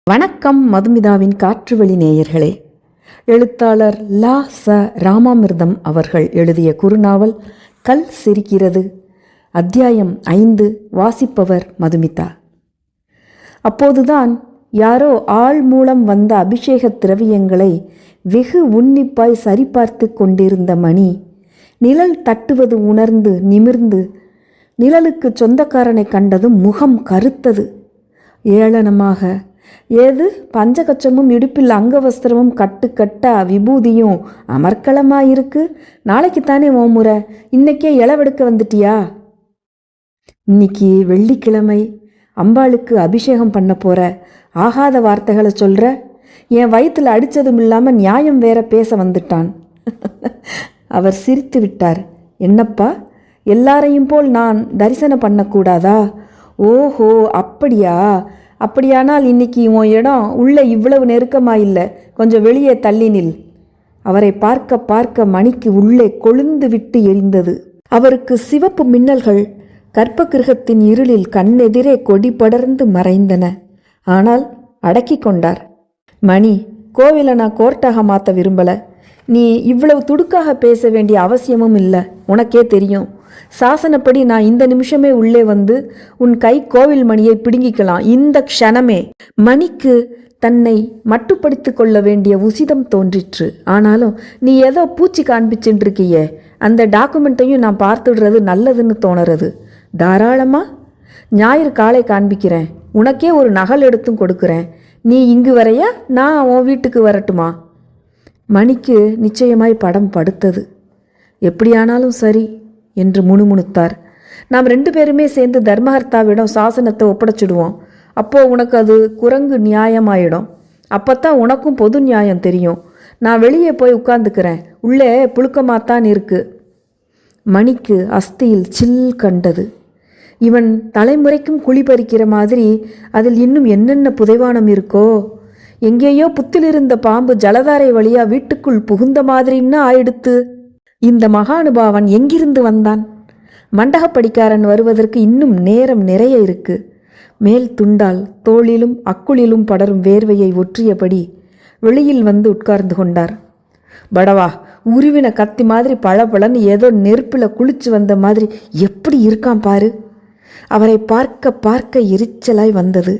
வணக்கம் மதுமிதாவின் காற்றுவழி நேயர்களே. எழுத்தாளர் லா ச ராமாமிர்தம் அவர்கள் எழுதிய குறுநாவல் கல் சிரிக்கிறது. அத்தியாயம் 5. வாசிப்பவர் மதுமிதா. அப்போதுதான் யாரோ ஆள் மூலம் வந்த அபிஷேக திரவியங்களை வெகு உன்னிப்பாய் சரிபார்த்து கொண்டிருந்த மணி நிழல் தட்டுவது உணர்ந்து நிமிர்ந்து நிழலுக்கு சொந்தக்காரனை கண்டதும் முகம் கருத்தது. ஏளனமாக, ஏது பஞ்சகச்சமும் இடுப்பில் அங்கவஸ்திரமும் கட்டுக்கட்டா விபூதியும் அமர்க்களமாயிருக்கு, நாளைக்குத்தானே ஓ முறை, இன்னைக்கே இளவெடுக்க வந்துட்டியா? இன்னைக்கு வெள்ளிக்கிழமை, அம்பாளுக்கு அபிஷேகம் பண்ண போற, ஆகாத வார்த்தைகளை சொல்ற, என் வயிற்றுல அடித்ததும் இல்லாமல் நியாயம் வேற பேச வந்துட்டான். அவர் சிரித்து விட்டார். என்னப்பா, எல்லாரையும் போல் நான் தரிசனம் பண்ணக்கூடாதா? ஓஹோ, அப்படியா? அப்படியானால் இன்னைக்கு உன் இடம் உள்ள இவ்வளவு நெருக்கமாக இல்லை, கொஞ்சம் வெளியே தள்ளி நில். அவரை பார்க்க பார்க்க மணிக்கு உள்ளே கொழுந்து விட்டு எரிந்தது. அவருக்கு சிவப்பு மின்னல்கள் கற்ப கிரகத்தின் இருளில் கண்ணெதிரே கொடி படர்ந்து மறைந்தன. ஆனால் அடக்கி கொண்டார். மணி, கோவிலை நான் கோர்ட்டாக மாற்ற விரும்பலை. நீ இவ்வளவு துடுக்காக பேச வேண்டிய அவசியமும் இல்லை. உனக்கே தெரியும், சாசனப்படி நான் இந்த நிமிஷமே உள்ளே வந்து உன் கை கோவில் மணியை பிடுங்கிக்கலாம், இந்த க்ஷணமே. மணிக்கு தன்னை மட்டுப்படுத்தி கொள்ள வேண்டிய உசிதம் தோன்றிற்று. ஆனாலும், நீ ஏதோ பூச்சி காண்பிச்சுட்டு இருக்கியே, அந்த டாக்குமெண்ட்டையும் நான் பார்த்துடுறது நல்லதுன்னு தோணுறது. தாராளமா, ஞாயிறு காலை காண்பிக்கிறேன். உனக்கே ஒரு நகல் எடுத்தும் கொடுக்குறேன். நீ இங்கு வரையா, நான் உன் வீட்டுக்கு வரட்டுமா? மணிக்கு நிச்சயமாய் படம் படுத்தது. எப்படியானாலும் சரி என்று முணுமுணுத்தார். நாம் 2 பேருமே சேர்ந்து தர்மகர்த்தாவிடம் சாசனத்தை ஒப்படைச்சிடுவோம். அப்போது உனக்கு அது குரங்கு நியாயமாயிடும். அப்போத்தான் உனக்கும் பொது நியாயம் தெரியும். நான் வெளியே போய் உட்கார்ந்துக்கிறேன், உள்ளே புழுக்கமாத்தான் இருக்கு. மணிக்கு அஸ்தியில் சில் கண்டது. இவன் தலைமுறைக்கும் குழி பறிக்கிற மாதிரி அதில் இன்னும் என்னென்ன புதைவானம் இருக்கோ. எங்கேயோ புத்திலிருந்த பாம்பு ஜலதாரை வழியா வீட்டுக்குள் புகுந்த மாதிரின்னா ஆயிடுத்து. இந்த மகானுபாவன் எங்கிருந்து வந்தான்? மண்டகப்படிக்காரன் வருவதற்கு இன்னும் நேரம் நிறைய இருக்கு. மேல் துண்டால் தோளிலும் அக்குளிலும் படரும் வேர்வையை ஒற்றியபடி வெளியில் வந்து உட்கார்ந்து கொண்டார். படவா, உருவின கத்தி மாதிரி பளபளன்னு ஏதோ நெருப்பில் குளிச்சு வந்த மாதிரி எப்படி இருக்கான் பாரு. அவரை பார்க்க பார்க்க எரிச்சலாய் வந்தது.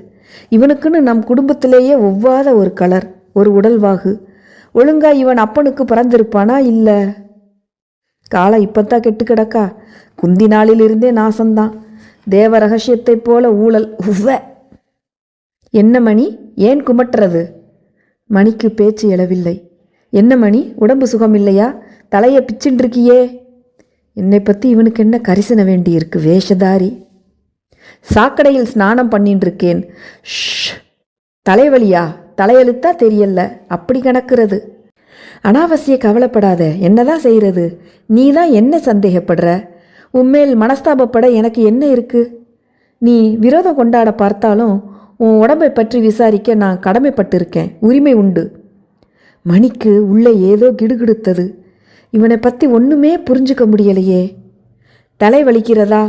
இவனுக்குன்னு நம் குடும்பத்திலேயே ஒவ்வாத ஒரு கலர், ஒரு உடல்வாகு. ஒழுங்கா இவன் அப்பனுக்கு பிறந்திருப்பானா? இல்லை, காலை இப்பத்தான் கெட்டு கிடக்கா. குந்தி நாளிலிருந்தே நாசந்தான். தேவ ரகசியத்தைப் போல ஊழல். உவ்வ! என்ன மணி, ஏன் குமட்டுறது? மணிக்கு பேச்சு எழவில்லை. என்ன மணி, உடம்பு சுகம் இல்லையா? தலையை பிச்சுன்றிருக்கியே. என்னை பற்றி இவனுக்கு என்ன கரிசன வேண்டியிருக்கு, வேஷதாரி. சாக்கடையில் ஸ்நானம் பண்ணின்னு இருக்கேன். ஷ்! தலைவலியா? தலையெழுத்தா தெரியல, அப்படி கணக்கிறது. அனாவசிய கவலைப்படாத, என்னதான் செய்கிறது? நீ தான் என்ன சந்தேகப்படுற? உன்மேல் மனஸ்தாபப்பட எனக்கு என்ன இருக்கு? நீ விரோதம் கொண்டாட பார்த்தாலும் உன் உடம்பை பற்றி விசாரிக்க நான் கடமைப்பட்டிருக்கேன், உரிமை உண்டு. மணிக்கு உள்ளே ஏதோ கிடுகிடுத்தது. இவனை பற்றி ஒன்றுமே புரிஞ்சுக்க முடியலையே. தலை வலிக்கிறதா?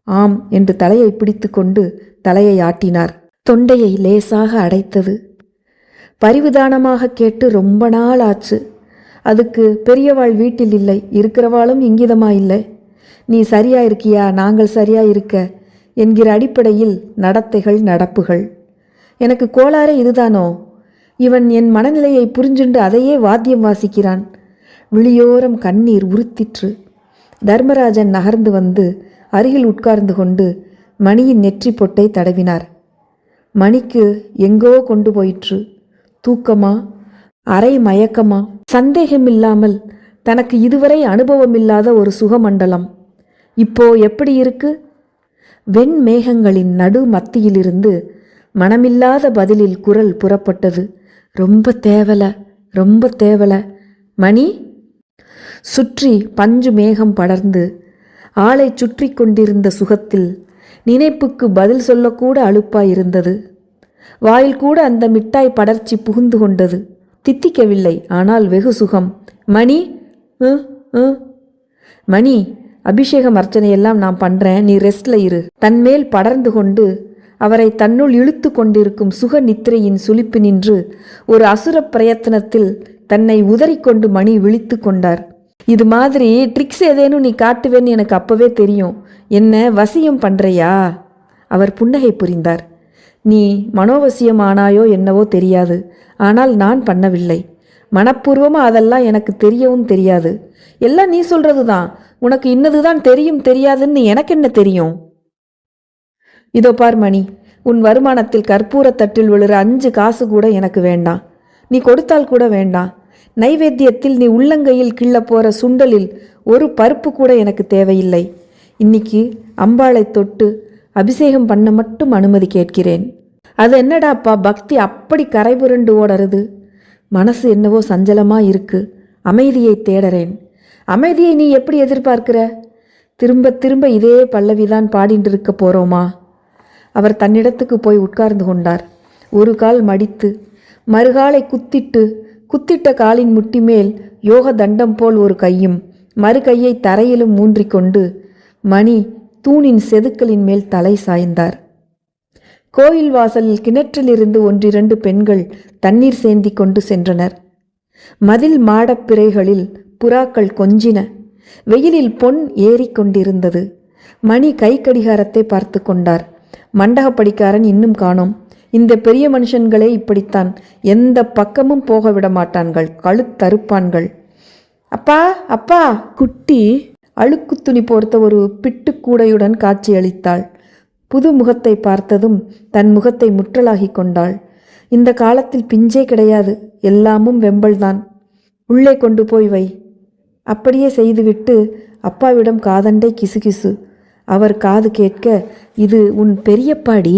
ஆம் என்று தலையை பிடித்து கொண்டு தலையை ஆட்டினார். தொண்டையை லேசாக அடைத்தது. பரிவுதானமாக கேட்டு ரொம்ப நாள் ஆச்சு. அதுக்கு பெரியவாள் வீட்டில் இல்லை, இருக்கிறவாளும் இங்கிதமா இல்லை. நீ சரியா இருக்கியா, நாங்கள் சரியா இருக்க என்கிற அடிப்படையில் நடத்தைகள் நடப்புகள். எனக்கு கோளாறே இதுதானோ? இவன் என் மனநிலையை புரிஞ்சுண்டு அதையே வாத்தியம் வாசிக்கிறான். விழியோரம் கண்ணீர் உறுத்திற்று. தர்மராஜன் நகர்ந்து வந்து அருகில் உட்கார்ந்து கொண்டு மணியின் நெற்றி பொட்டை தடவினார். மணிக்கு எங்கோ கொண்டு போயிற்று. தூக்கமா, அரை மயக்கமா? சந்தேகமில்லாமல் தனக்கு இதுவரை அனுபவமில்லாத ஒரு சுகமண்டலம். இப்போ எப்படி இருக்கு? வெண்மேகங்களின் நடு மத்தியிலிருந்து மனமில்லாத பதிலில் குரல் புறப்பட்டது. ரொம்ப தேவல, ரொம்ப தேவல. மணி! சுற்றி பஞ்சு மேகம் படர்ந்து ஆளை சுற்றி கொண்டிருந்த சுகத்தில் நினைப்புக்கு பதில் சொல்லக்கூட அலுப்பாயிருந்தது. வாயில் கூட அந்த மிட்டாய் படர்ச்சி புகுந்து கொண்டது. தித்திக்கவில்லை, ஆனால் வெகு சுகம். மணி! மணி, அபிஷேகம் அர்ச்சனையெல்லாம் நான் பண்ணுறேன், நீ ரெஸ்ட்ல இரு. தன்மேல் படர்ந்து கொண்டு அவரை தன்னுள் இழுத்து கொண்டிருக்கும் சுக நித்திரையின் சுளிப்பு நின்று ஒரு அசுர பிரயத்தனத்தில் தன்னை உதறிக்கொண்டு மணி விழித்து கொண்டார். இது மாதிரி ட்ரிக்ஸ் ஏதேனும் நீ காட்டுவேன்னு எனக்கு அப்பவே தெரியும். என்ன வசியம் பண்றையா? அவர் புன்னகை புரிந்தார். நீ மனோவசியம் ஆனாயோ என்னவோ தெரியாது, ஆனால் நான் பண்ணவில்லை. மனப்பூர்வமாக அதெல்லாம் எனக்கு தெரியவும் தெரியாது. எல்லாம் நீ சொல்றது தான். உனக்கு இன்னதுதான் தெரியும் தெரியாதுன்னு எனக்கு என்ன தெரியும்? இதோ பார் மணி, உன் வருமானத்தில் கற்பூர தட்டில் விழுற 5 காசு கூட எனக்கு வேண்டாம். நீ கொடுத்தால் கூட வேண்டாம். நைவேத்தியத்தில் நீ உள்ளங்கையில் கிள்ள போகிற சுண்டலில் ஒரு பருப்பு கூட எனக்கு தேவையில்லை. இன்னைக்கு அம்பாளை தொட்டு அபிஷேகம் பண்ண மட்டும் அனுமதி கேட்கிறேன். அது என்னடாப்பா பக்தி அப்படி கரைபுரண்டு ஓடுறது? மனசு என்னவோ சஞ்சலமாக இருக்கு. அமைதியை தேடறேன். அமைதியை நீ எப்படி எதிர்பார்க்கிற? திரும்ப திரும்ப இதே பல்லவிதான் பாடிட்டு இருக்க போகிறோமா? அவர் தன்னிடத்துக்கு போய் உட்கார்ந்து கொண்டார். ஒரு கால் மடித்து மறுகாலை குத்திட்ட காலின் முட்டி மேல் யோக தண்டம் போல் ஒரு கையும் மறு கையை தரையிலும் ஊன்றிக்கொண்டு மணி தூணின் செதுக்கலின் மேல் தலை சாய்ந்தார். கோயில் வாசலில் கிணற்றிலிருந்து 1-2 பெண்கள் தண்ணீர் சேந்தி கொண்டு சென்றனர். மதில் மாடப்பிறைகளில் புறாக்கள் கொஞ்சின. வெயிலில் பொன் ஏறிக்கொண்டிருந்தது. மணி கை கடிகாரத்தை பார்த்து கொண்டார். மண்டகப்படிக்காரன் இன்னும் காணோம். இந்த பெரிய மனுஷன்களே இப்படித்தான். எந்த பக்கமும் போக விட மாட்டான்கள். கழுத்தறுப்பான்கள். அப்பா அப்பா! குட்டி அழுக்கு துணி போர்த்த ஒரு பிட்டுக்கூடையுடன் காட்சியளித்தாள். புது முகத்தை பார்த்ததும் தன் முகத்தை முற்றலாகி கொண்டாள். இந்த காலத்தில் பிஞ்சே கிடையாது. எல்லாமும் வெம்பல்தான். உள்ளே கொண்டு போய் வை. அப்படியே செய்துவிட்டு அப்பாவிடம் காதண்டை கிசுகிசு. அவர் காது கேட்க, இது உன் பெரியப்பாடி.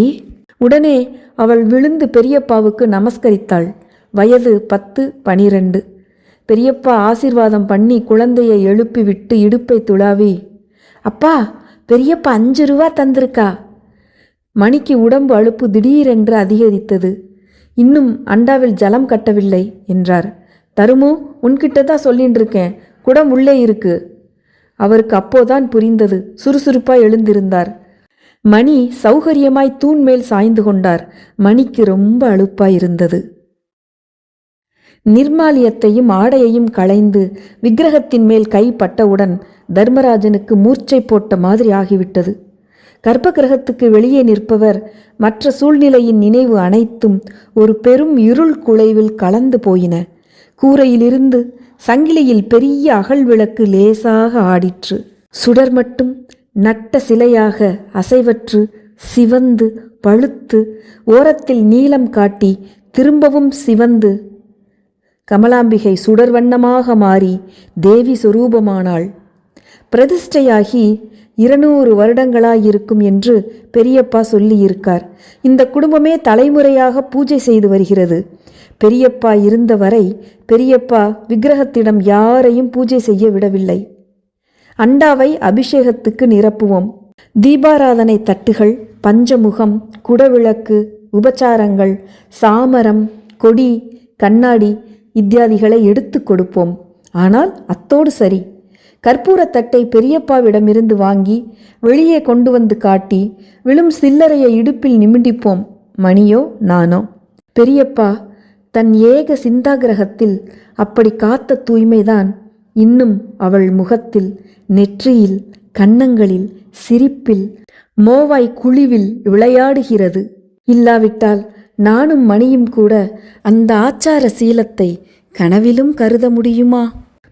உடனே அவள் விழுந்து பெரியப்பாவுக்கு நமஸ்கரித்தாள். வயது 10-12. பெரியப்பா ஆசீர்வாதம் பண்ணி குழந்தையை எழுப்பி விட்டு இடுப்பை துளாவி, அப்பா பெரியப்பா 5 ரூபா தந்திருக்கா. மணிக்கு உடம்பு அலுப்பு திடீரென்று அதிகரித்தது. இன்னும் அண்டாவில் ஜலம் கட்டவில்லை என்றார். தருமு, உன்கிட்ட தான் சொல்லின்னு இருக்கேன், குடம் உள்ளே இருக்கு. அவருக்கு அப்போதான் புரிந்தது. சுறுசுறுப்பாய் எழுந்திருந்தார். மணி சௌகரியமாய் தூண் மேல் சாய்ந்து கொண்டார். மணிக்கு ரொம்ப அலுப்பாயிருந்தது. நிர்மாலியத்தையும் ஆடையையும் களைந்து விக்கிரகத்தின் மேல் கை பட்டவுடன் தர்மராஜனுக்கு மூர்ச்சை போட்ட மாதிரி ஆகிவிட்டது. கர்ப்ப கிரகத்துக்கு வெளியே நிற்பவர் மற்ற சூழ்நிலையின் நினைவு அனைத்தும் ஒரு பெரும் இருள் குலைவில் கலந்து போயின. கூரையிலிருந்து சங்கிலியில் பெரிய அகல் விளக்கு லேசாக ஆடிற்று. சுடர் மட்டும் நட்ட சிலையாக அசைவற்று சிவந்து பழுத்து ஓரத்தில் நீலம் காட்டி திரும்பவும் சிவந்து கமலாம்பிகை சுடர் வண்ணமாக மாறி தேவி சொரூபமானாள். பிரதிஷ்டையாகி 200 வருடங்களாயிருக்கும் என்று பெரியப்பா சொல்லியிருக்கார். இந்த குடும்பமே தலைமுறையாக பூஜை செய்து வருகிறது. பெரியப்பா இருந்தவரை பெரியப்பா விக்கிரகத்திடம் யாரையும் பூஜை செய்ய விடவில்லை. அண்டாவை அபிஷேகத்துக்கு நிரப்புவோம். தீபாராதனை தட்டுகள், பஞ்சமுகம், குடவிளக்கு, உபச்சாரங்கள், சாமரம், கொடி, கண்ணாடி இத்தியாதிகளை எடுத்து கொடுப்போம். ஆனால் அத்தோடு சரி. கற்பூரத்தட்டை பெரியப்பாவிடமிருந்து வாங்கி வெளியே கொண்டு வந்து காட்டி விழும் சில்லறையை இடுப்பில் நிமிண்டிப்போம். மணியோ நானோ. பெரியப்பா தன் ஏக சிந்தாகிரகத்தில் அப்படி காத்த தூய்மைதான் இன்னும் அவள் முகத்தில், நெற்றியில், கன்னங்களில், சிரிப்பில், மோவாய் குழிவில் விளையாடுகிறது. இல்லாவிட்டால் நானும் மணியும் கூட அந்த ஆச்சார சீலத்தை கனவிலும் கருத முடியுமா?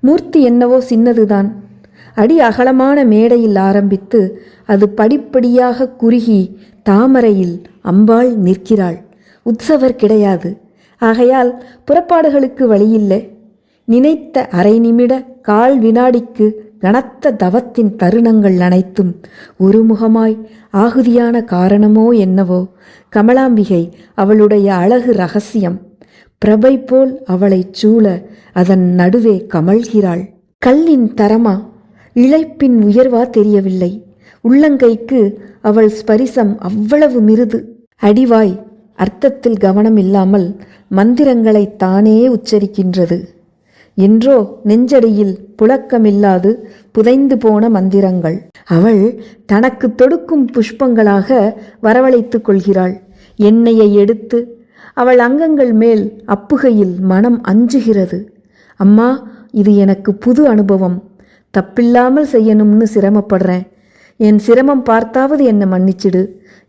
மூர்த்தி என்னவோ சின்னதுதான். அடி அகலமான மேடையில் ஆரம்பித்து அது படிப்படியாக குறுகி தாமரையில் அம்பாள் நிற்கிறாள். உற்சவர் கிடையாது. ஆகையால் புறப்பாடுகளுக்கு வழியில்லை. நினைத்த அரை நிமிட கால் வினாடிக்கு கனத்த தவத்தின் தருணங்கள் அனைத்தும் ஒருமுகமாய் ஆகுதியான காரணமோ என்னவோ கமலாம்பிகை அவளுடைய அழகு ரகசியம். பிரபை போல் அவளை சூழ அதன் நடுவே கமழ்கிறாள். கல்லின் தரமா இழைப்பின் உயர்வா தெரியவில்லை. உள்ளங்கைக்கு அவள் ஸ்பரிசம் அவ்வளவு மிருது. அடிவாய் அர்த்தத்தில் கவனம் இல்லாமல் மந்திரங்களை தானே உச்சரிக்கின்றது. என்றோ நெஞ்சடியில் புழக்கமில்லாது புதைந்து போன மந்திரங்கள் அவள் தனக்கு தொடுக்கும் புஷ்பங்களாக வரவழைத்து கொள்கிறாள். எண்ணெயை எடுத்து அவள் அங்கங்கள் மேல் அப்புகையில் மனம் அஞ்சுகிறது. அம்மா, இது எனக்கு புது அனுபவம். தப்பில்லாமல் செய்யணும்னு சிரமப்படுறேன். என் சிரமம் பார்த்தாவது என்னை மன்னிச்சிடு.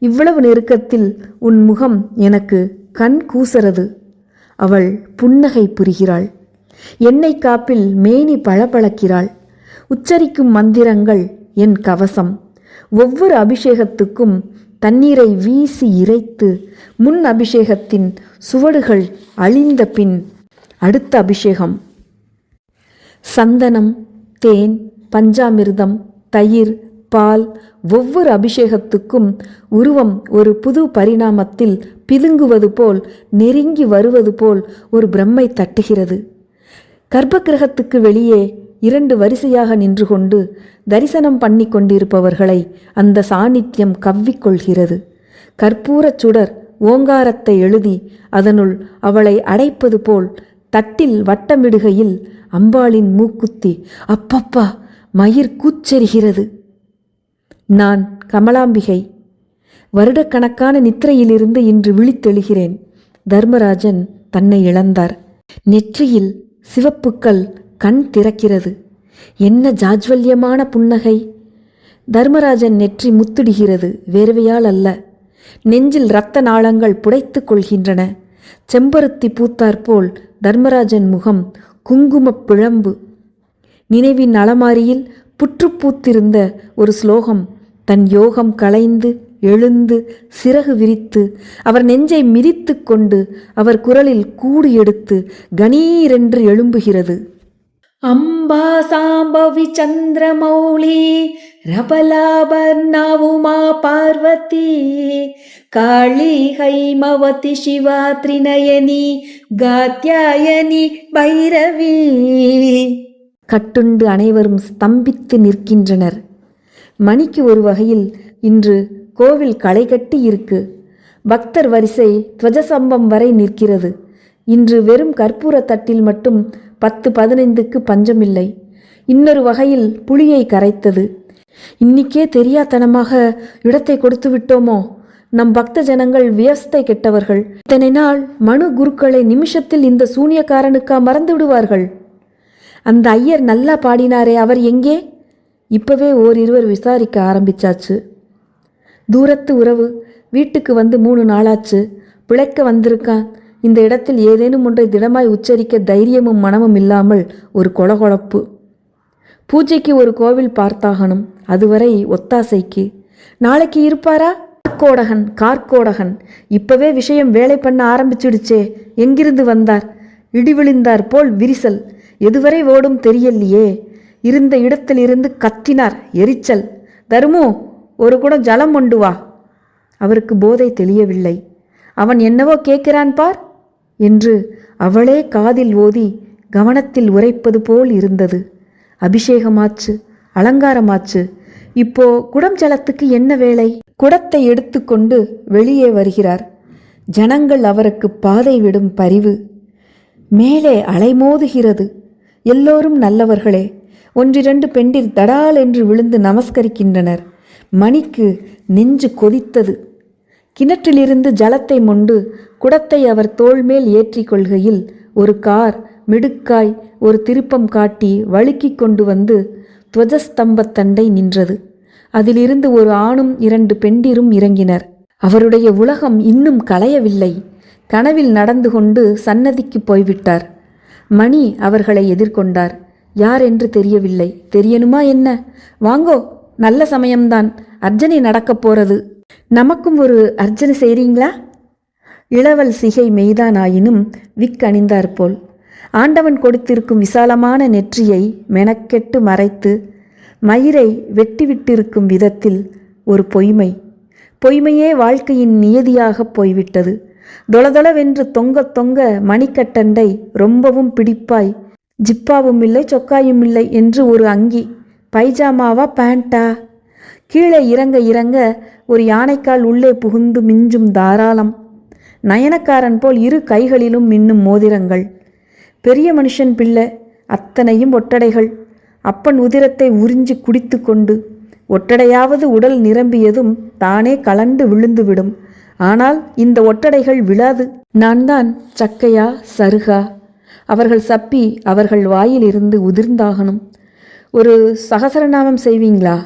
இவ்வளவு நெருக்கத்தில் உன் முகம் எனக்கு கண் கூசறது. அவள் புன்னகை புரிகிறாள். எண்ணெய் காப்பில் மேனி பளபளக்கிறாள். உச்சரிக்கும் மந்திரங்கள் என் கவசம். ஒவ்வொரு அபிஷேகத்துக்கும் தண்ணீரை வீசி இறைத்து முன் அபிஷேகத்தின் சுவடுகள் அழிந்த பின் அடுத்த அபிஷேகம். சந்தனம், தேன், பஞ்சாமிர்தம், தயிர், பால், ஒவ்வொரு அபிஷேகத்துக்கும் உருவம் ஒரு புது பரிணாமத்தில் பிதுங்குவது போல், நெருங்கி வருவது போல் ஒரு பிரம்மை தட்டுகிறது. கர்ப்பகிரகத்துக்கு வெளியே 2 வரிசையாக நின்று கொண்டு தரிசனம் பண்ணி கொண்டிருப்பவர்களை அந்த சாநித்தியம் கவ்விக்கொள்கிறது. கற்பூரச் சுடர் ஓங்காரத்தை எழுதி அதனுள் அவளை அடைப்பது போல் தட்டில் வட்டமிடுகையில் அம்பாளின் மூக்குத்தி அப்பப்பா மயிர் கூச்செறிகிறது. நான் கமலாம்பிகை. வருடக்கணக்கான நித்திரையிலிருந்து இன்று விழித்தெழுகிறேன். தர்மராஜன் தன்னை இழந்தார். நெற்றியில் சிவப்புக்கள் கண் திறக்கிறது. என்ன ஜாஜ்வல்யமான புன்னகை! தர்மராஜன் நெற்றி முத்துடுகிறது, வேர்வையால் அல்ல. நெஞ்சில் இரத்த நாளங்கள் புடைத்து கொள்கின்றன. செம்பருத்தி பூத்தாற்போல் தர்மராஜன் முகம் குங்குமப் பிழம்பு. நினைவின் அலமாரியில் புற்றுப்பூத்திருந்த ஒரு ஸ்லோகம் தன் யோகம் களைந்து எழுந்து சிறகு விரித்து அவர் நெஞ்சை மிதித்து கொண்டு அவர் குரலில் கூடு எடுத்து கணீரென்று எழும்புகிறது. அம்பா சாம்பவி சந்திரமௌலி ரபலாபர்ணவுமா பார்வதி காளி ஹைமவதி சிவா திரிநயனி காத்யாயனி பைரவி. கட்டுண்டு அனைவரும் ஸ்தம்பித்து நிற்கின்றனர். மணிக்கு ஒரு வகையில் இன்று கோவில் களை கட்டி இருக்கு. பக்தர் வரிசை துவஜசம்பம் வரை நிற்கிறது. இன்று வெறும் கற்பூர தட்டில் மட்டும் 10-15க்கு பஞ்சமில்லை. இன்னொரு வகையில் புளியை கரைத்தது. இன்னிக்கே தெரியாதனமாக இடத்தை கொடுத்து விட்டோமோ? நம் பக்த ஜனங்கள் வியஸ்தை கெட்டவர்கள். இத்தனை நாள் மனு குருக்களை நிமிஷத்தில் இந்த சூனியக்காரனுக்கா மறந்து விடுவார்கள்? அந்த ஐயர் நல்லா பாடினாரே, அவர் எங்கே? இப்பவே ஓரிருவர் விசாரிக்க ஆரம்பிச்சாச்சு. தூரத்து உறவு வீட்டுக்கு வந்து 3 நாளாச்சு. பிழைக்க வந்திருக்கான். இந்த இடத்தில் ஏதேனும் ஒன்றை திடமாய் உச்சரிக்க தைரியமும் மனமும் இல்லாமல் ஒரு கொளகொளப்பு. பூஜைக்கு ஒரு கோவில் பார்த்தாகணும். அதுவரை ஒத்தாசைக்கு. நாளைக்கு இருப்பாரா? கார்கோடகன் இப்பவே விஷயம் வேலை பண்ண ஆரம்பிச்சுடுச்சே. எங்கிருந்து வந்தார்? இடி விழுந்தார் போல் விரிசல். எதுவரை ஓடும் தெரியலையே. இருந்த இடத்திலிருந்து கத்தினார். எரிச்சல். தருமு, ஒரு குடம் ஜலம் கொண்டு வா. அவருக்கு போதை தெளியவில்லை. அவன் என்னவோ கேட்கிறான் பார் என்று அவளே காதில் ஓதி கவனத்தில் உரைப்பது போல் இருந்தது. அபிஷேகமாச்சு, அலங்காரமாச்சு. இப்போ குடம் ஜலத்துக்கு என்ன வேலை? குடத்தை எடுத்துக்கொண்டு வெளியே வருகிறார். ஜனங்கள் அவருக்கு பாதை விடும் பரிவு. மேலே அலைமோதுகிறது. எல்லோரும் நல்லவர்களே. 1-2 பெண்டிர் தடால் என்று விழுந்து நமஸ்கரிக்கின்றனர். மணிக்கு நெஞ்சு கொதித்தது. கிணற்றிலிருந்து ஜலத்தை மொண்டு குடத்தை அவர் தோள் மேல் ஏற்றி கொள்கையில் ஒரு கார் மிடுக்காய் ஒரு திருப்பம் காட்டி வழுக்கி கொண்டு வந்து துவஜஸ்தம்பத்தண்டை நின்றது. அதிலிருந்து ஒரு ஆணும் 2 பெண்டிரும் இறங்கினர். அவருடைய உலகம் இன்னும் கலையவில்லை. கனவில் நடந்து கொண்டு சன்னதிக்கு போய்விட்டார். மணி அவர்களை எதிர்கொண்டார். யார் என்று தெரியவில்லை. தெரியணுமா என்ன? வாங்கோ, நல்ல சமயம்தான். அர்ச்சனை நடக்கப் போறது. நமக்கும் ஒரு அர்ச்சனை செய்றீங்களா? இளவல் சிகை மெய்தானாயினும் விக் அணிந்தாற்போல் ஆண்டவன் கொடுத்திருக்கும் விசாலமான நெற்றியை மெனக்கெட்டு மறைத்து மயிரை வெட்டிவிட்டிருக்கும் விதத்தில் ஒரு பொய்மையே வாழ்க்கையின் நியதியாக போய்விட்டது. தொளதொளவென்று தொங்க தொங்க மணிக்கட்டண்டை ரொம்பவும் பிடிப்பாய். ஜிப்பாவும் இல்லை, சொக்காயும் இல்லை என்று ஒரு அங்கி. பைஜாமாவா பேண்டா? கீழே இறங்க இறங்க ஒரு யானைக்கால் உள்ளே புகுந்து மிஞ்சும் தாராளம். நயனக்காரன் போல் 2 கைகளிலும் மின்னும் மோதிரங்கள். பெரிய மனுஷன் பிள்ளை. அத்தனையும் ஒட்டடைகள். அப்பன் உதிரத்தை உறிஞ்சி குடித்து கொண்டு ஒட்டடையாவது உடல் நிரம்பியதும் தானே கலண்டு விழுந்துவிடும். ஆனால் இந்த ஒட்டடைகள் விழாது. நான் தான் சக்கையா சருகா? அவர்கள் சப்பி அவர்கள் வாயிலிருந்து உதிர்ந்தாகணும். ஒரு சகசரநாமம் செய்வீங்களா?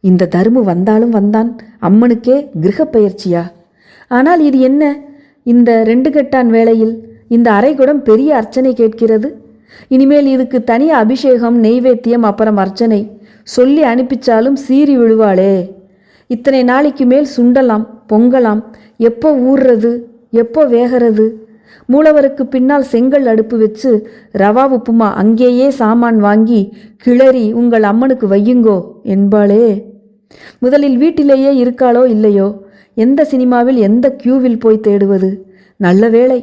இந்த தருமு வந்தாலும் வந்தான், அம்மனுக்கே கிரகப்பெயர்ச்சியா? ஆனால் இது என்ன இந்த 2 கெட்டான் வேளையில் இந்த அரைகுடம் பெரிய அர்ச்சனை கேட்கிறது? இனிமேல் இதுக்கு தனி அபிஷேகம், நெய்வேத்தியம், அப்புறம் அர்ச்சனை. சொல்லி அனுப்பிச்சாலும் சீறி விழுவாளே. இத்தனை நாளைக்கு மேல் சுண்டலாம், பொங்கலாம். எப்போ ஊறுறது, எப்போ வேகிறது? மூலவருக்கு பின்னால் செங்கல் அடுப்பு வச்சு ரவா உப்புமா அங்கேயே சாமான் வாங்கி கிளறி உங்கள் அம்மனுக்கு வையுங்கோ என்பாளே. முதலில் வீட்டிலேயே இருக்காளோ இல்லையோ? எந்த சினிமாவில் எந்த கியூவில் போய் தேடுவது? நல்ல வேளை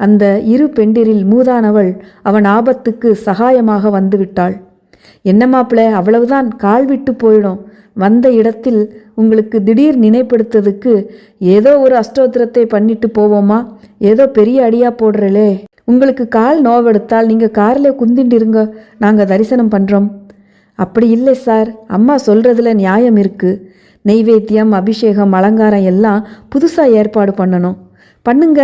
அந்த இரு பெண்டிரில் மூதானவள் அவன் ஆபத்துக்கு சகாயமாக வந்துவிட்டாள். என்ன மாப்பிள்ளை, அவ்வளவுதான், கால் விட்டு போயிடும். வந்த இடத்தில் உங்களுக்கு திடீர் நினைப்படுத்ததுக்கு ஏதோ ஒரு அஷ்டோத்திரத்தை பண்ணிட்டு போவோமா? ஏதோ பெரிய அடியா போடுறலே. உங்களுக்கு கால் நோவெடுத்தால் நீங்கள் காரில் குந்திண்டு இருங்க, நாங்கள் தரிசனம் பண்ணுறோம். அப்படி இல்லை சார், அம்மா சொல்கிறதுல நியாயம் இருக்குது. நெய்வேத்தியம், அபிஷேகம், அலங்காரம் எல்லாம் புதுசாக ஏற்பாடு பண்ணணும். பண்ணுங்க.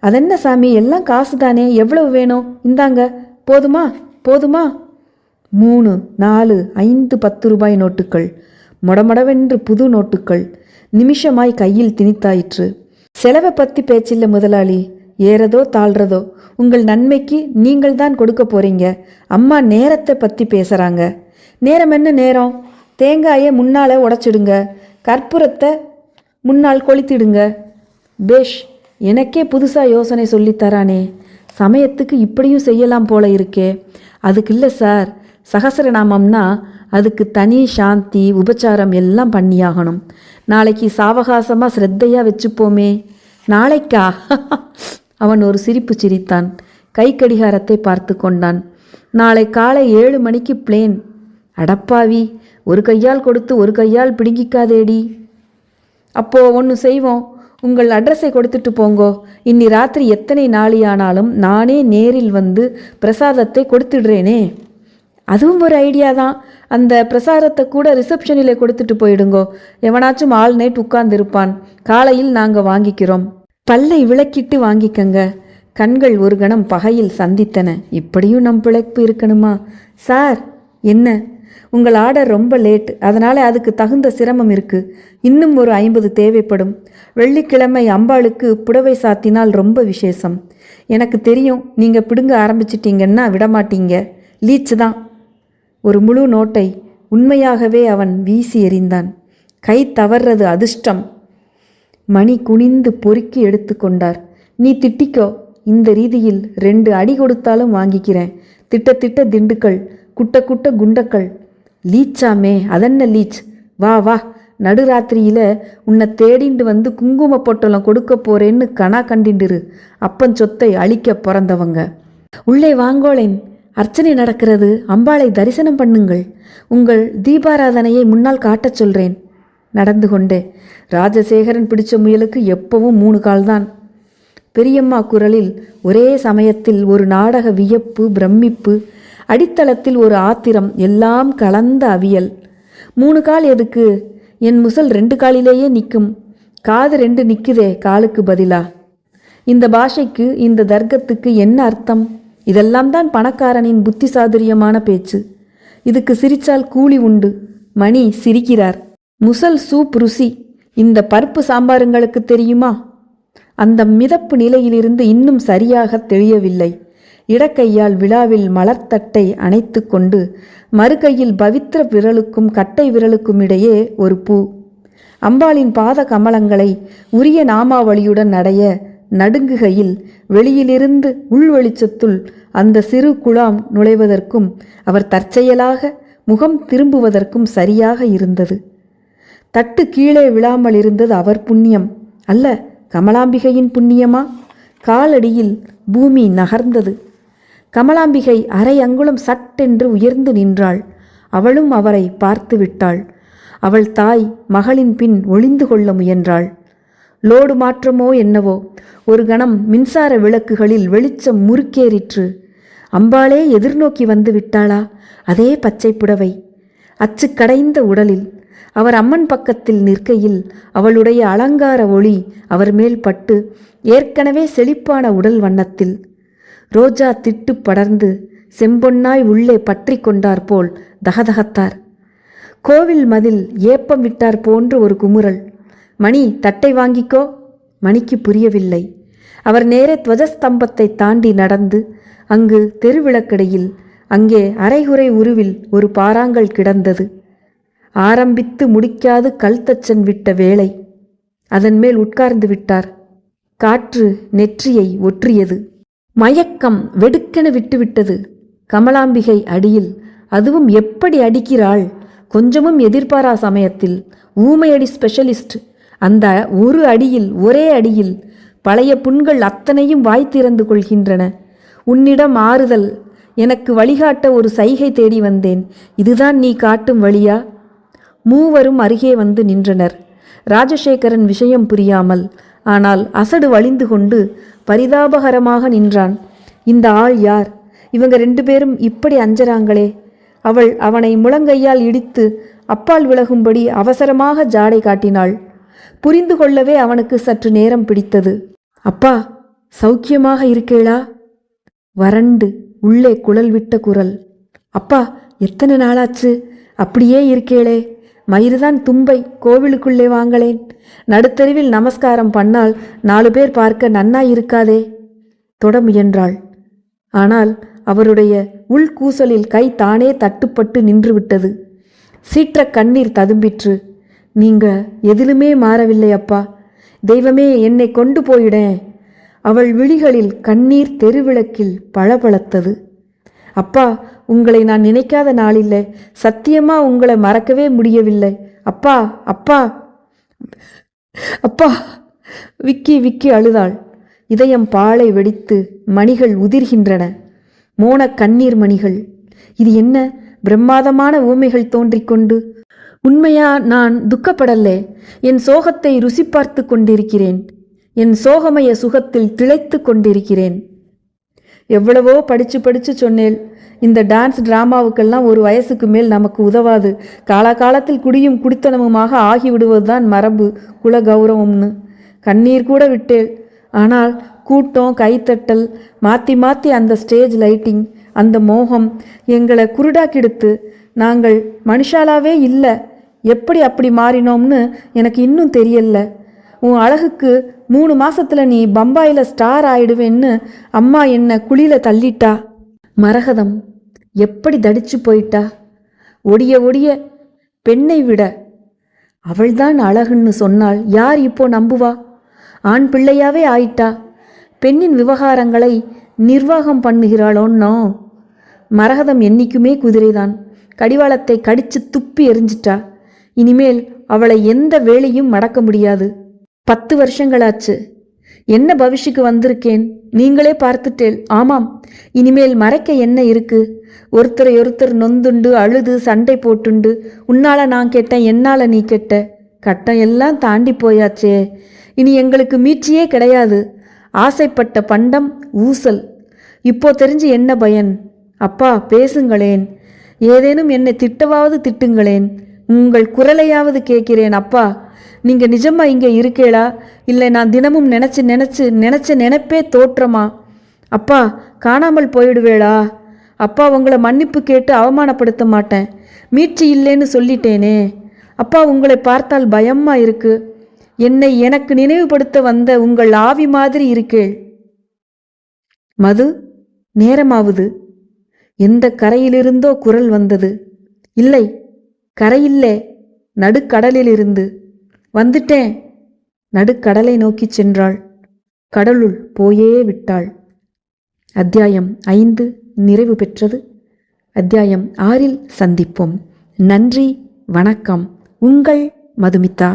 அதென்ன சாமி, எல்லாம் காசு தானே, எவ்வளவு வேணும்? இந்தாங்க. போதுமா போதுமா? 3, 4, 5, 10 ரூபாய் நோட்டுக்கள், மொடமொடவென்று புது நோட்டுக்கள் நிமிஷமாய் கையில் திணித்தாயிற்று. செலவை பற்றி பேச்சில்லை முதலாளி, ஏறதோ தாழ்றதோ உங்கள் நன்மைக்கு நீங்கள் தான் கொடுக்க போறீங்க. அம்மா நேரத்தை பற்றி பேசுகிறாங்க. நேரம் என்ன நேரம்? தேங்காயை முன்னால் உடைச்சிடுங்க, கற்பூரத்தை முன்னால் கொளுத்திடுங்க. பேஷ், எனக்கே புதுசாக யோசனை சொல்லித்தரானே. சமயத்துக்கு இப்படியும் செய்யலாம் போல இருக்கே. அதுக்கு இல்லை சார், சகசரநாமம்னா அதுக்கு தனி சாந்தி உபச்சாரம் எல்லாம் பண்ணியாகணும். நாளைக்கு சாவகாசமாக ஸ்ரத்தையாக வச்சுப்போமே. நாளைக்கா? அவன் ஒரு சிரிப்பு சிரித்தான். கை கடிகாரத்தை பார்த்து கொண்டான். நாளை காலை 7 மணிக்கு பிளேன். அடப்பாவி, ஒரு கையால் கொடுத்து ஒரு கையால் பிடுங்கிக்காதேடி. அப்போ ஒன்று செய்வோம், உங்கள் அட்ரஸை கொடுத்துட்டு போங்கோ. இன்னி ராத்திரி எத்தனை நாளியானாலும் நானே நேரில் வந்து பிரசாதத்தை கொடுத்துடுறேனே. அதுவும் ஒரு ஐடியா தான். அந்த பிரசாதத்தை கூட ரிசப்ஷனில் கொடுத்துட்டு போயிடுங்கோ. எவனாச்சும் ஆல் நைட் உட்கார்ந்திருப்பான். காலையில் நாங்கள் வாங்கிக்கிறோம். பல்லை விளக்கிட்டு வாங்கிக்கங்க. கண்கள் ஒரு கணம் பகையில் சந்தித்தன. இப்படியும் நம் பிழைப்பு இருக்கணுமா? சார், என்ன? உங்கள் ஆர்டர் ரொம்ப லேட், அதனால் அதுக்கு தகுந்த சிரமம் இருக்குது. இன்னும் ஒரு 50 தேவைப்படும். வெள்ளிக்கிழமை அம்பாளுக்கு புடவை சாத்தினால் ரொம்ப விசேஷம். எனக்கு தெரியும், நீங்கள் பிடுங்க ஆரம்பிச்சிட்டிங்கன்னா விடமாட்டீங்க. லீச்சு தான். ஒரு முழு நோட்டை உண்மையாகவே அவன் வீசி எறிந்தான். கை தவறுறது அதிர்ஷ்டம். மணி குனிந்து பொறுக்கி எடுத்து கொண்டார். நீ திட்டிக்கோ, இந்த ரீதியில் 2 அடி கொடுத்தாலும் வாங்கிக்கிறேன். திட்ட திண்டுக்கள், குட்ட குண்டக்கள். லீச்சாமே? அதென்ன லீச்? வா வா, நடுராத்திரியில் உன்னை தேடிண்டு வந்து குங்கும பொட்டலம் கொடுக்க போறேன்னு கணா கண்டிண்டிரு. அப்பன் சொத்தை அழிக்க பிறந்தவங்க. உள்ளே வாங்கோளேன், அர்ச்சனை நடக்கிறது. அம்பாளை தரிசனம் பண்ணுங்கள். உங்கள் தீபாராதனையை முன்னால் காட்டச் சொல்கிறேன். நடந்து கொண்டே. ராஜசேகரன் பிடிச்ச முயலுக்கு எப்பவும் 3 கால்தான். பெரியம்மா குரலில் ஒரே சமயத்தில் ஒரு நாடக வியப்பு, பிரமிப்பு, அடித்தளத்தில் ஒரு ஆத்திரம், எல்லாம் கலந்த அவியல். 3 கால் எதுக்கு? என் முசல் 2 காலிலேயே நிற்கும். காது 2 நிற்குதே காலுக்கு பதிலா. இந்த பாஷைக்கு, இந்த தர்க்கத்துக்கு என்ன அர்த்தம்? இதெல்லாம் தான் பணக்காரனின் புத்தி சாதுரியமான பேச்சு. இதுக்கு சிரிச்சால் கூலி உண்டு. மணி சிரிக்கிறார். முசல் சூப் ருசி இந்த பருப்பு சாம்பாருங்களுக்கு தெரியுமா? அந்த மிதப்பு நிலையிலிருந்து இன்னும் சரியாக தெளியவில்லை. இடக்கையால் விழாவில் மலர்த்தட்டை அணைத்து கொண்டு மறுகையில் பவித்திர விரலுக்கும் கட்டை விரலுக்கும் இடையே ஒரு பூ. அம்பாளின் பாத கமலங்களை உரிய நாமாவளியுடன் அடைய நடுங்குகையில் வெளியிலிருந்து உள்வெளிச்சத்துள் அந்த சிறு குழாம் நுழைவதற்கும் அவர் தற்செயலாக முகம் திரும்புவதற்கும் சரியாக இருந்தது. தட்டு கீழே விழாமல் இருந்தது அவர் புண்ணியம் அல்ல, கமலாம்பிகையின் புண்ணியமா? காலடியில் பூமி நகர்ந்தது. கமலாம்பிகை அரை அங்குலம் சட்டென்று உயர்ந்து நின்றாள். அவளும் அவரை பார்த்து விட்டாள். அவள் தாய் மகளின் பின் ஒளிந்து கொள்ள முயன்றாள். லோடு மாற்றமோ என்னவோ, ஒரு கணம் மின்சார விளக்குகளில் வெளிச்சம் முறுக்கேறிற்று. அம்பாளே எதிர்நோக்கி வந்து விட்டாளா? அதே பச்சை புடவை, அச்சு கடைந்த உடலில் அவர் அம்மன் பக்கத்தில் நிற்கையில் அவளுடைய அலங்கார ஒளி அவர் மேல் பட்டு ஏற்கனவே செழிப்பான உடல் வண்ணத்தில் ரோஜா திட்டு படர்ந்து செம்பொன்னாய் உள்ளே பற்றி கொண்டார் போல் தகதகத்தார். கோவில் மதில் ஏப்பம் விட்டார் போன்று ஒரு குமுறல். மணி, தட்டை வாங்கிக்கோ. மணிக்கு புரியவில்லை. அவர் நேரே துவஜஸ்தம்பத்தை தாண்டி நடந்து அங்கு தெருவிளக்கடையில் அங்கே அரைகுறை உருவில் ஒரு பாறாங்கல் கிடந்தது. ஆரம்பித்து முடிக்காது கல்தச்சன் விட்ட வேளை. அதன் மேல் உட்கார்ந்து விட்டார். காற்று நெற்றியை ஒற்றியது. மயக்கம் வெடுக்கென விட்டுவிட்டது. கமலாம்பிகை அடியில், அதுவும் எப்படி அடிக்கிறாள்! கொஞ்சமும் எதிர்பாரா சமயத்தில். ஊமையடி ஸ்பெஷலிஸ்ட். அந்த ஒரு அடியில், ஒரே அடியில் பழைய புண்கள் அத்தனையும் வாய் திறந்து கொள்கின்றன. உன்னிடம் ஆறுதல், எனக்கு வழிகாட்ட ஒரு சைகை தேடி வந்தேன். இதுதான் நீ காட்டும் வழியா? மூவரும் அருகே வந்து நின்றனர். ராஜசேகரன் விஷயம் புரியாமல், ஆனால் அசடு வழிந்து கொண்டு பரிதாபகரமாக நின்றான். இந்த ஆள் யார்? இவங்க 2 பேரும் இப்படி அஞ்சறாங்களே. அவள் அவனை முழங்கையால் இடித்து அப்பால் விலகும்படி அவசரமாக ஜாடை காட்டினாள். புரிந்து கொள்ளவே அவனுக்கு சற்று நேரம் பிடித்தது. அப்பா, சௌக்கியமாக இருக்கேளா? வறண்டு உள்ளே குழல் விட்ட குரல். அப்பா, எத்தனை நாளாச்சு? அப்படியே இருக்கேளே. மயிருதான் தும்பை, கோவிலுக்குள்ளே வாங்களேன். நடுத்தெருவில் நமஸ்காரம் பண்ணால் 4 பேர் பார்க்க நன்னாயிருக்காதே. தொட முயன்றாள். ஆனால் அவருடைய உள்கூசலில் கை தானே தட்டுப்பட்டு நின்றுவிட்டது. சீற்ற கண்ணீர் ததும்பிற்று. நீங்க எதிலுமே மாறவில்லை அப்பா. தெய்வமே, என்னை கொண்டு போயிடேன். அவள் விழிகளில் கண்ணீர் தெருவிளக்கில் பளபளத்தது. அப்பா, உங்களை நான் நினைக்காத நாளில்லை. சத்தியமா உங்களை மறக்கவே முடியவில்லை. அப்பா, அப்பா, அப்பா. விக்கி விக்கி அழுதாள். இதயம் பாலை வெடித்து மணிகள் உதிர்கின்றன. மோன கண்ணீர் மணிகள். இது என்ன பிரம்மாதமான ஊமைகள் தோன்றிக்கொண்டு! உண்மையா? நான் துக்கப்படல்லே. என் சோகத்தை ருசி பார்த்து கொண்டிருக்கிறேன். என் சோகமய சுகத்தில் திளைத்து கொண்டிருக்கிறேன். எவ்வளவோ படிச்சு சொன்னேன். இந்த டான்ஸ் டிராமாவுக்கெல்லாம் ஒரு வயசுக்கு மேல் நமக்கு உதவாது. காலகாலத்தில் குடியும் குடித்தனமுமாக ஆகிவிடுவதுதான் மரபு, குல கௌரவம்னு. கண்ணீர் கூட விட்டேள். ஆனால் கூட்டம், கைத்தட்டல், மாற்றி மாற்றி அந்த ஸ்டேஜ் லைட்டிங், அந்த மோகம் எங்களை குருடாக்கிடுத்து. நாங்கள் மனுஷாலாவே இல்லை. எப்படி அப்படி மாறினோம்னு எனக்கு இன்னும் தெரியல. உன் அழகுக்கு 3 மாசத்துல நீ பம்பாயில் ஸ்டார் ஆயிடுவேன்னு அம்மா என்னை குழியில தள்ளிட்டா. மரகதம் எப்படி தடிச்சு போயிட்டா! ஒடிய ஒடிய பெண்ணை விட அவள்தான் அழகுன்னு சொன்னால் யார் இப்போ நம்புவா? ஆண் பிள்ளையாவே ஆயிட்டா. பெண்ணின் விவகாரங்களை நிர்வாகம் பண்ணுகிறாளோன்னோ. மரகதம் என்னைக்குமே குதிரைதான். கடிவாளத்தை கடிச்சு துப்பி எரிஞ்சிட்டா. இனிமேல் அவளை எந்த வேலையும் மடக்க முடியாது. 10 வருஷங்களாச்சு. என்ன பவிஷுக்கு வந்திருக்கேன், நீங்களே பார்த்துட்டேல். ஆமாம், இனிமேல் மறைக்க என்ன இருக்கு? ஒருத்தர் நொந்துண்டு அழுது சண்டை போட்டுண்டு, உன்னால நான் கேட்டேன், என்னால நீ கேட்ட. கட்டம் எல்லாம் தாண்டி போயாச்சே. இனி எங்களுக்கு மீட்சியே கிடையாது. ஆசைப்பட்ட பண்டம் ஊசல். இப்போ தெரிஞ்சு என்ன பயன்? அப்பா, பேசுங்களேன். ஏதேனும் என்னை திட்டவாவது திட்டுங்களேன். உங்கள் குரலையாவது கேட்கிறேன். அப்பா, நீங்க நிஜமா இங்கே இருக்கேளா? இல்லை நான் தினமும் நினைச்ச நினைப்பே தோற்றமா? அப்பா, காணாமல் போயிடுவேளா? அப்பா, உங்களை மன்னிப்பு கேட்டு அவமானப்படுத்த மாட்டேன். மீட்சி இல்லைன்னு சொல்லிட்டேனே. அப்பா, உங்களை பார்த்தால் பயமா இருக்கு. என்னை எனக்கு நினைவுபடுத்த வந்த உங்கள் ஆவி மாதிரி இருக்கேள். மது, நேரமாவது. எந்த கரையிலிருந்தோ குரல் வந்தது. இல்லை, கரையில்லே, நடுக்கடலிலிருந்து. வந்துட்டேன். நடுக்கடலை நோக்கி சென்றாள். கடலுள் போயே விட்டாள். அத்தியாயம் 5 நிறைவு பெற்றது. அத்தியாயம் 6 சந்திப்போம். நன்றி, வணக்கம். உங்கள் மதுமிதா.